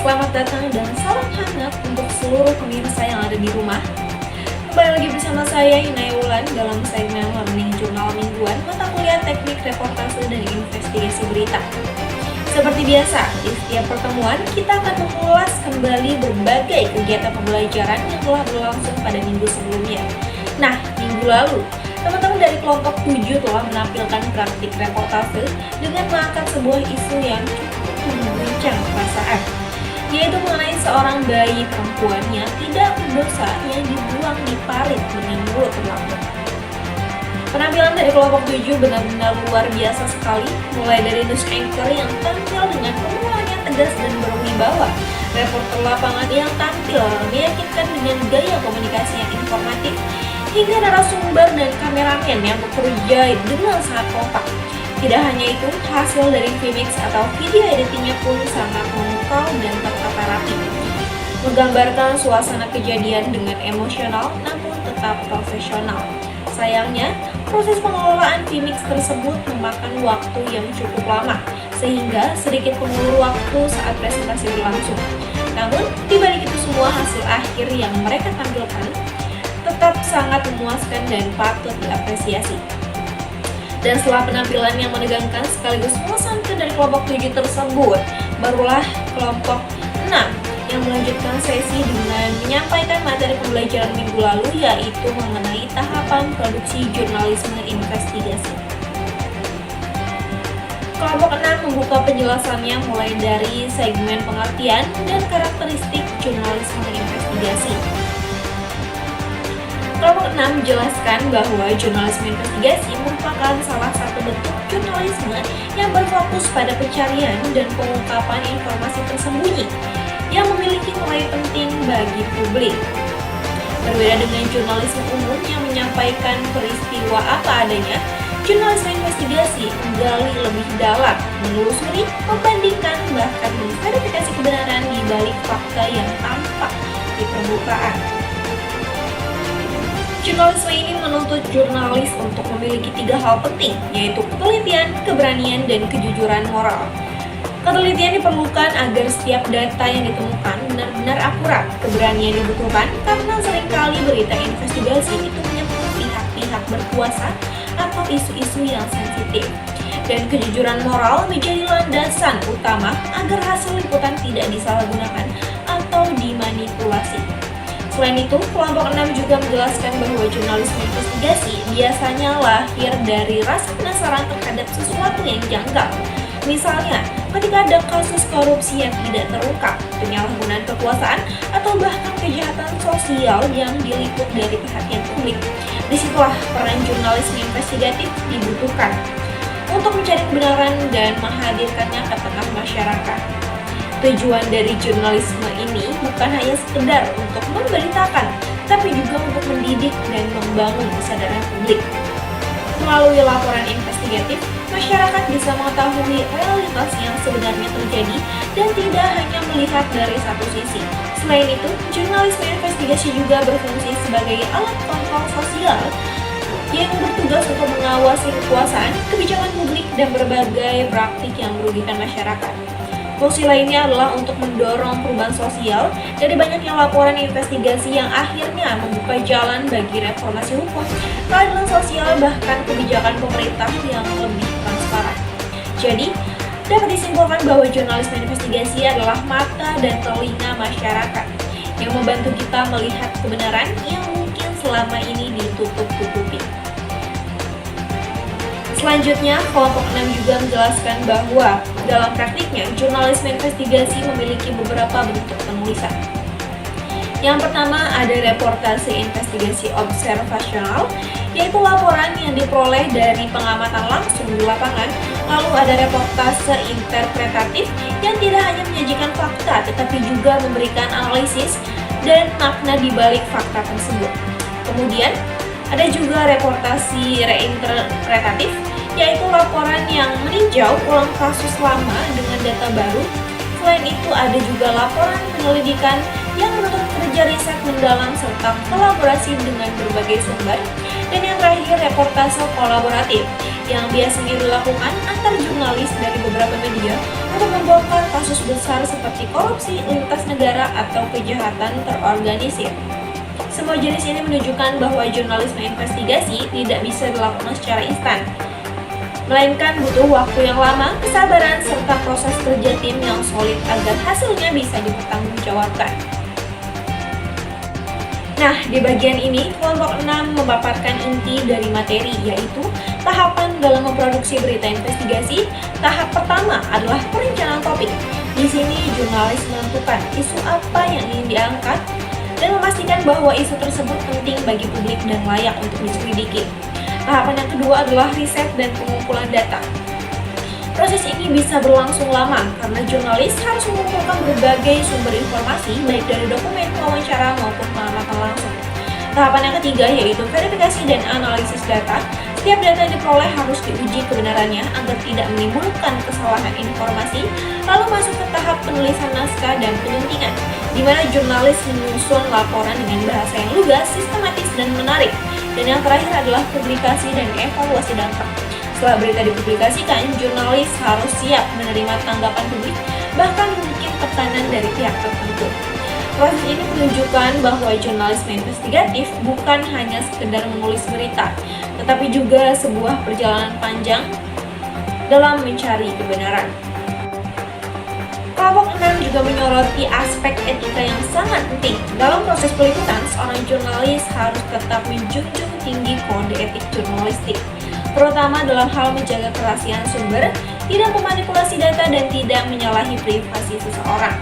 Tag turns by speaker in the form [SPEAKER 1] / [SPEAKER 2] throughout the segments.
[SPEAKER 1] Selamat datang dan salam hangat untuk seluruh pemirsa yang ada di rumah. Kembali lagi bersama saya Inaya Wulan dalam segmen Learning Jurnal Mingguan mata kuliah Teknik Reportase dan Investigasi Berita. Seperti biasa, di setiap pertemuan kita akan mengulas kembali berbagai kegiatan pembelajaran yang telah berlangsung pada minggu sebelumnya. Nah, minggu lalu, teman-teman dari kelompok 7 telah menampilkan praktik reportase dengan mengangkat sebuah isu yang cukup mengguncang perasaan, yaitu mengenai seorang bayi perempuan yang tidak berdosa yang dibuang di parit dengan mulut terlambung. Penampilan dari kelompok 7 benar-benar luar biasa sekali, mulai dari news anchor yang tampil dengan pengulangan tegas dan berwibawa, reporter lapangan yang tampil meyakinkan dengan gaya komunikasi yang informatif, hingga narasumber dan kameramen yang bekerja dengan sangat kompak. Tidak hanya itu, hasil dari VMix atau video editingnya pun sangat memukau dan tertata rapi, menggambarkan suasana kejadian dengan emosional namun tetap profesional. Sayangnya, proses pengelolaan VMix tersebut memakan waktu yang cukup lama, sehingga sedikit mengulur waktu saat presentasi berlangsung. Namun, dibalik itu semua, hasil akhir yang mereka tampilkan tetap sangat memuaskan dan patut diapresiasi. Dan setelah penampilan yang menegangkan sekaligus mengesankan dari kelompok 7 tersebut, barulah kelompok 6 yang melanjutkan sesi dengan menyampaikan materi pembelajaran minggu lalu, yaitu mengenai tahapan produksi jurnalisme investigasi. Kelompok 6 membuka penjelasannya mulai dari segmen pengertian dan karakteristik jurnalisme investigasi. Kelompok 6 menjelaskan bahwa jurnalisme investigasi merupakan salah satu bentuk jurnalisme yang berfokus pada pencarian dan pengungkapan informasi tersembunyi yang memiliki nilai penting bagi publik. Berbeda dengan jurnalisme umum yang menyampaikan peristiwa apa adanya, jurnalisme investigasi menggali lebih dalam, menelusuri, membandingkan, bahkan memverifikasi kebenaran di balik fakta yang tampak di permukaan. Jurnalisme ini menuntut jurnalis untuk memiliki 3 hal penting, yaitu ketelitian, keberanian, dan kejujuran moral. Ketelitian diperlukan agar setiap data yang ditemukan benar-benar akurat. Keberanian dibutuhkan karena seringkali berita investigasi itu menyentuh pihak-pihak berkuasa atau isu-isu yang sensitif. Dan kejujuran moral menjadi landasan utama agar hasil liputan tidak disalahgunakan atau dimanipulasi. Selain itu, kelompok 6 juga menjelaskan bahwa jurnalisme investigasi biasanya lahir dari rasa penasaran terhadap sesuatu yang janggal. Misalnya, ketika ada kasus korupsi yang tidak terungkap, penyalahgunaan kekuasaan, atau bahkan kejahatan sosial yang diliput dari perhatian publik. Disitulah peran jurnalisme investigatif dibutuhkan untuk mencari kebenaran dan menghadirkannya ke tengah masyarakat. Tujuan dari jurnalisme ini bukan hanya sekedar untuk memberitakan, tapi juga untuk mendidik dan membangun kesadaran publik. Melalui laporan investigatif, masyarakat bisa mengetahui realitas yang sebenarnya terjadi dan tidak hanya melihat dari satu sisi. Selain itu, jurnalisme investigasi juga berfungsi sebagai alat kontrol sosial yang bertugas untuk mengawasi kekuasaan, kebijakan publik, dan berbagai praktik yang merugikan masyarakat. Fungsi lainnya adalah untuk mendorong perubahan sosial dari banyaknya laporan investigasi yang akhirnya membuka jalan bagi reformasi hukum, keadilan sosial, bahkan kebijakan pemerintah yang lebih transparan. Jadi, dapat disimpulkan bahwa jurnalisme investigasi adalah mata dan telinga masyarakat yang membantu kita melihat kebenaran yang mungkin selama ini ditutup-tutupi. Selanjutnya, kelompok 6 juga menjelaskan bahwa dalam praktiknya, jurnalisme investigasi memiliki beberapa bentuk penulisan. Yang pertama ada reportase investigasi observasional, yaitu laporan yang diperoleh dari pengamatan langsung di lapangan. Lalu ada reportase interpretatif yang tidak hanya menyajikan fakta, tetapi juga memberikan analisis dan makna di balik fakta tersebut. Kemudian, ada juga reportasi reinterpretatif, yaitu laporan yang meninjau ulang kasus lama dengan data baru. Selain itu, ada juga laporan penyelidikan yang menuntut kerja riset mendalam serta kolaborasi dengan berbagai sumber. Dan yang terakhir, reportase kolaboratif yang biasanya dilakukan antar jurnalis dari beberapa media untuk membongkar kasus besar seperti korupsi, lintas negara, atau kejahatan terorganisir. Semua jenis ini menunjukkan bahwa jurnalisme investigasi tidak bisa dilakukan secara instan, melainkan butuh waktu yang lama, kesabaran, serta proses kerja tim yang solid agar hasilnya bisa dipertanggungjawabkan. Nah, di bagian ini, kelompok 6 memaparkan inti dari materi, yaitu tahapan dalam memproduksi berita investigasi. Tahap pertama adalah perencanaan topik. Di sini, jurnalis menentukan isu apa yang ingin diangkat dan memastikan bahwa isu tersebut penting bagi publik dan layak untuk diselidiki. Tahapan yang kedua adalah riset dan pengumpulan data. Proses ini bisa berlangsung lama karena jurnalis harus mengumpulkan berbagai sumber informasi baik dari dokumen, wawancara, maupun pengamatan langsung. Tahapan yang ketiga yaitu verifikasi dan analisis data. Setiap data yang diperoleh harus diuji kebenarannya agar tidak menimbulkan kesalahan informasi, lalu masuk ke tahap penulisan naskah dan penyuntingan, di mana jurnalis menyusun laporan dengan bahasa yang lugas, sistematis, dan menarik. Dan yang terakhir adalah publikasi dan evaluasi dampak. Setelah berita dipublikasikan, jurnalis harus siap menerima tanggapan publik, bahkan mungkin tekanan dari pihak tertentu. Proses ini menunjukkan bahwa jurnalisme investigatif bukan hanya sekedar menulis berita, tetapi juga sebuah perjalanan panjang dalam mencari kebenaran. Kelompok 6 juga menyoroti aspek etika yang sangat penting. Dalam proses peliputan, seorang jurnalis harus tetap menjunjung tinggi kode etik jurnalistik, terutama dalam hal menjaga kerahasiaan sumber, tidak memanipulasi data, dan tidak menyalahi privasi seseorang.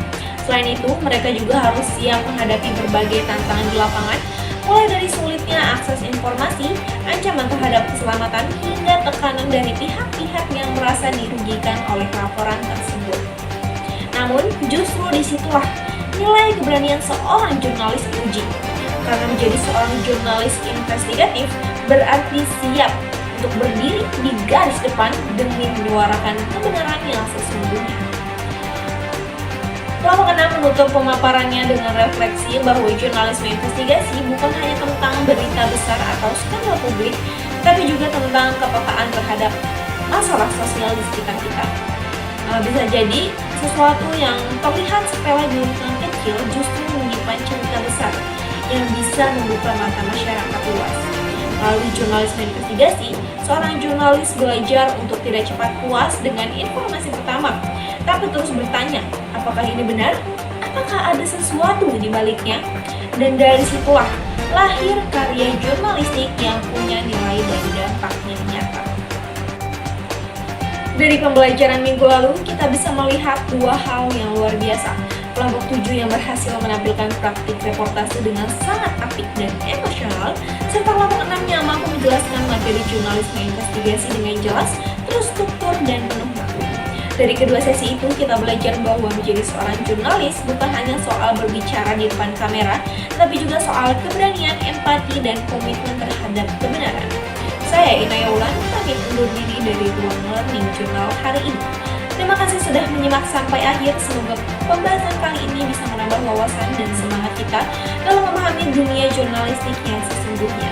[SPEAKER 1] Selain itu, mereka juga harus siap menghadapi berbagai tantangan di lapangan, mulai dari sulitnya akses informasi, ancaman terhadap keselamatan, hingga tekanan dari pihak-pihak yang merasa dirugikan oleh laporan tersebut. Namun, justru disitulah nilai keberanian seorang jurnalis diuji. Karena menjadi seorang jurnalis investigatif berarti siap untuk berdiri di garis depan demi menyuarakan kebenaran yang sesungguhnya. Kelompok 6 menutup pemaparannya dengan refleksi bahwa jurnalisme investigasi bukan hanya tentang berita besar atau skandal publik, tapi juga tentang kepekaan terhadap masalah sosial di sekitar kita. Bisa jadi sesuatu yang terlihat sepele di lingkungan kecil justru menyimpan cerita besar yang bisa membuka mata masyarakat luas. Melalui jurnalisme investigasi, seorang jurnalis belajar untuk tidak cepat puas dengan informasi pertama, tapi terus bertanya, apakah ini benar? Apakah ada sesuatu di baliknya? Dan dari situlah lahir karya jurnalistik yang punya nilai dan dampak yang nyata. Dari pembelajaran minggu lalu, kita bisa melihat dua hal yang luar biasa. Kelompok 7 yang berhasil menampilkan praktik reportase dengan sangat apik dan emosional, serta kelompok 6 yang mampu menjelaskan materi jurnalisme investigasi dengan jelas, terstruktur, dan penuh makna. Dari kedua sesi itu, kita belajar bahwa menjadi seorang jurnalis bukan hanya soal berbicara di depan kamera, tapi juga soal keberanian, empati, dan komitmen terhadap kebenaran. Saya Inaya Wulan, pamit undur diri dari Ruang Learning Journal hari ini. Terima kasih sudah menyimak sampai akhir. Semoga pembahasan kali ini bisa menambah wawasan dan semangat kita dalam memahami dunia jurnalistik yang sesungguhnya.